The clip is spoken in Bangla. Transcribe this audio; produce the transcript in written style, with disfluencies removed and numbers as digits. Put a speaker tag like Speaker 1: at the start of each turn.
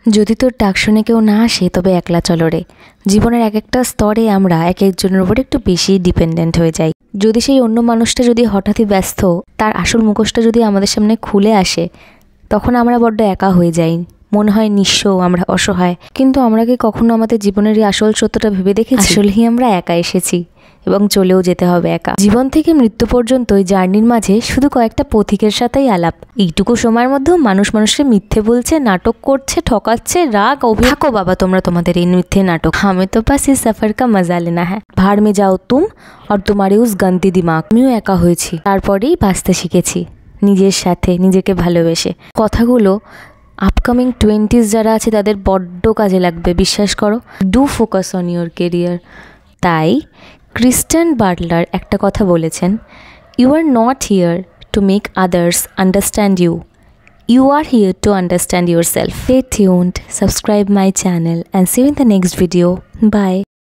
Speaker 1: যদি তোর ডাক শুনে কেউ না আসে তবে একলা চলো রে। জীবনের এক একটা স্তরে আমরা এক একজনের উপর একটু বেশি ডিপেন্ডেন্ট হয়ে যাই। যদি সেই অন্য মানুষটা যদি হঠাৎই ব্যস্ত, তার আসল মুখোশটা যদি আমাদের সামনে খুলে আসে, তখন আমরা বড্ড একা হয়ে যাই, মনে হয় নিঃস্ব, আমরা অসহায়। কিন্তু আমরা কি কখনো আমাদের জীবনের এই আসল সত্যটা ভেবে দেখেছি? আসলেই আমরা একা এসেছি এবং চলেও যেতে হবে একা। জীবন থেকে মৃত্যু পর্যন্ত এই জার্নির মাঝে শুধু কয়েকটা পথিকের সাথেই আলাপ। এইটুকু সময়ের মধ্যেও মানুষকে মিথ্যে বলছে, নাটক করছে, ঠকাচ্ছে, রাগ থাকো বাবা তোমরা তোমাদের এই মিথ্যে নাটক। হামে তো বাস ইস সফর কা মজা লেনা হ্যাঁ। ভাড় মে যাও তুম আর তোমারে উস গন্দি দিমাগ। আমিও একা হয়েছি, তারপরেই বাঁচতে শিখেছি নিজের সাথে, নিজেকে ভালোবেসে। কথাগুলো আপকামিং 20s যারা আছে তাদের বড্ড কাজে লাগবে, বিশ্বাস করো। Do focus on your career. তাই ক্রিস্টিয়ান বাটলার একটা কথা বলেছেন, you are not here to make others understand you, you are here to understand yourself. Stay tuned, subscribe my channel and see you in the next video. Bye.